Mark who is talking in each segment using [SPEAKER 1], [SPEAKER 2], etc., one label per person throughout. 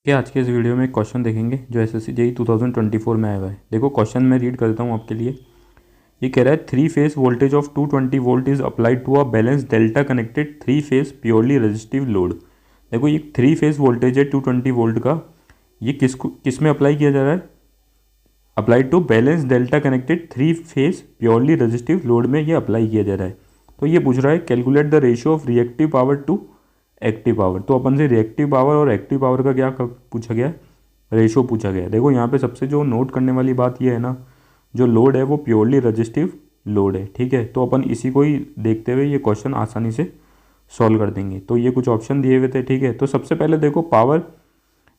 [SPEAKER 1] क्या आज के इस वीडियो में एक क्वेश्चन देखेंगे जो एसएससी जेईई 2024 में आया हुआ है। देखो क्वेश्चन मैं रीड करता हूँ आपके लिए। ये कह रहा है three phase voltage of 220 volt is applied to a balance delta connected three phase purely resistive load. देखो ये थ्री फेस वोल्टेज है 220 वोल्ट का। ये किस में अप्लाई किया जा रहा है? Applied to balance delta connected three phase purely resistive load में ये अप्लाई किया जा रहा है। तो ये पूछ रहा है calculate the ratio of reactive power to active power. तो अपन से रिएक्टिव पावर और एक्टिव पावर का क्या पूछा गया? रेशो पूछा गया। देखो यहाँ पे सबसे जो नोट करने वाली बात ये है ना, जो लोड है वो प्योरली रजिस्टिव लोड है। ठीक है, तो अपन इसी को ही देखते हुए ये क्वेश्चन आसानी से सॉल्व कर देंगे। तो ये कुछ ऑप्शन दिए हुए थे। ठीक है, तो सबसे पहले देखो power,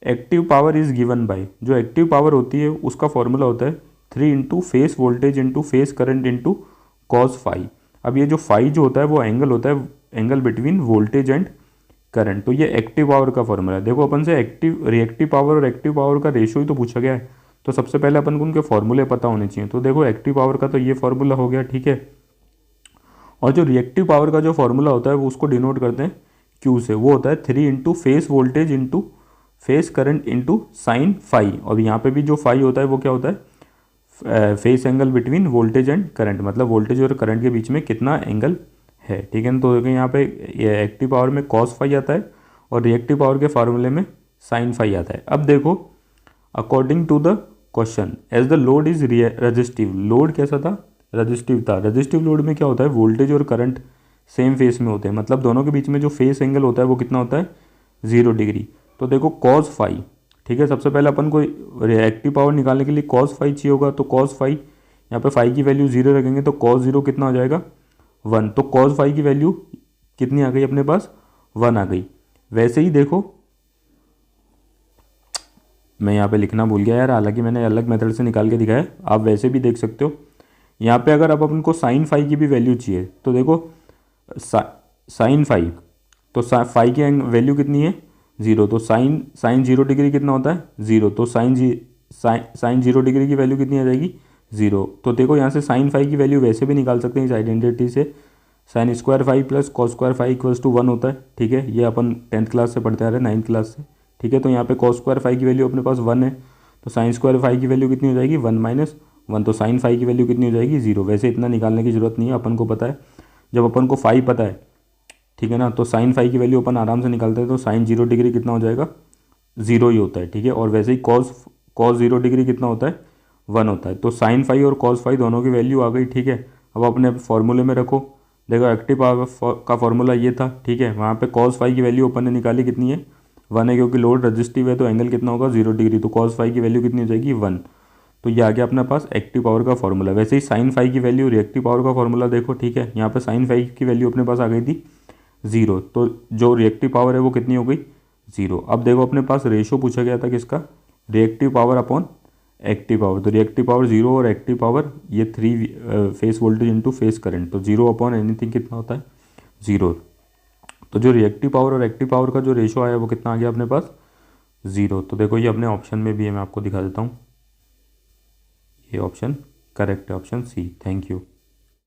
[SPEAKER 1] active power is given by, जो एक्टिव पावर होती है उसका फॉर्मूला होता है 3 into phase voltage into phase current into cos phi. अब ये जो फाई जो होता है वो एंगल होता है, angle between voltage and current. तो ये एक्टिव पावर का फॉर्मूला है। देखो अपन से एक्टिव रिएक्टिव पावर और एक्टिव पावर का रेशियो ही तो पूछा गया है, तो सबसे पहले अपन को उनके फॉर्मूले पता होने चाहिए। तो देखो एक्टिव पावर का तो ये फॉर्मूला हो गया। ठीक है, और जो रिएक्टिव पावर का जो फॉर्मूला होता है वो उसको डिनोट करते हैं क्यू से। वो होता है 3 into phase voltage into phase current into sine phi. और यहाँ पे भी जो फाई होता है वो क्या होता है? Face angle between voltage and current, मतलब वोल्टेज और करंट के बीच में कितना एंगल है। ठीक है ना, तो देखो यहाँ पे ये एक्टिव पावर में कॉस फाई आता है और रिएक्टिव पावर के फार्मूले में साइन फाई आता है। अब देखो according to the question as the load is resistive, load कैसा था? रजिस्टिव था। रजिस्टिव लोड में क्या होता है? वोल्टेज और करंट सेम फेस में होते हैं, मतलब दोनों के बीच में जो फेस एंगल होता है वो कितना होता है? 0 डिग्री। तो देखो कॉस फाई, ठीक है, सबसे पहले अपन को रिएक्टिव पावर निकालने के लिए कॉस फाई चाहिए होगा। तो कॉस फाई, यहाँ पे फाई की वैल्यू 0 रखेंगे तो कॉस 0 कितना हो जाएगा? 1। तो कॉस फाई की वैल्यू कितनी आ गई अपने पास? 1 आ गई। वैसे ही देखो, मैं यहाँ पे लिखना भूल गया यार, हालांकि मैंने अलग मेथड से निकाल के दिखाया, आप वैसे भी देख सकते हो। यहाँ पे अगर अब अपन को साइन फाई की भी वैल्यू चाहिए तो देखो साइन फाई, तो फाई की वैल्यू कितनी है? 0। तो साइन साइन 0 डिग्री कितना होता है? 0। तो साइन 0 डिग्री की वैल्यू कितनी आ जाएगी? 0। तो देखो यहाँ से साइन फाई की वैल्यू वैसे भी निकाल सकते हैं इस आइडेंटिटी से। Sine square phi plus cos square phi equals to 1 होता है। ठीक है, ये अपन 10th क्लास से पढ़ते आ रहे हैं, 9th क्लास से। ठीक है, तो यहाँ पे कॉस स्क्वायर फाई की वैल्यू अपने पास 1 है, तो साइन स्क्वायर फाई की वैल्यू कितनी हो जाएगी? 1 माइनस 1। तो साइन फाई की वैल्यू कितनी हो जाएगी? 0। वैसे इतना निकालने की जरूरत नहीं है, अपन को पता है। जब अपन को फाई पता है, ठीक है ना, तो साइन फाई की वैल्यू अपन आराम से निकालते हैं। तो साइन 0 डिग्री कितना हो जाएगा? 0 ही होता है। ठीक है, और वैसे ही कॉस कॉस 0 डिग्री कितना होता है? 1 होता है। तो साइन फाई और कॉस फाई दोनों की वैल्यू आ गई। ठीक है, अब अपने फॉर्मूले में रखो। देखो एक्टिव पावर का फॉर्मूला ये था। ठीक है, वहाँ पे कॉस फाई की वैल्यू अपन ने निकाली, कितनी है? 1 है, क्योंकि लोड रजिस्टिव है तो एंगल कितना होगा? 0 डिग्री। तो कॉस फाई की वैल्यू कितनी हो जाएगी? 1। तो ये आ गया अपने पास एक्टिव पावर का फॉर्मूला। वैसे ही साइन फाई की वैल्यू रिएक्टिव पावर का फॉर्मूला देखो। ठीक है, यहाँ पे साइन फाई की वैल्यू अपने पास आ गई थी 0। तो जो रिएक्टिव पावर है वो कितनी हो गई? 0। अब देखो अपने पास रेशो पूछा गया था किसका? Reactive power upon active power. तो रिएक्टिव पावर 0 और एक्टिव पावर ये 3 face voltage into phase current. तो 0 अपॉन एनीथिंग कितना होता है? 0। तो जो रिएक्टिव पावर और एक्टिव पावर का जो रेशो आया वो कितना आ गया अपने पास? 0। तो देखो ये अपने ऑप्शन में भी है, मैं आपको दिखा देता हूँ। ये ऑप्शन करेक्ट है, ऑप्शन सी। Thank you.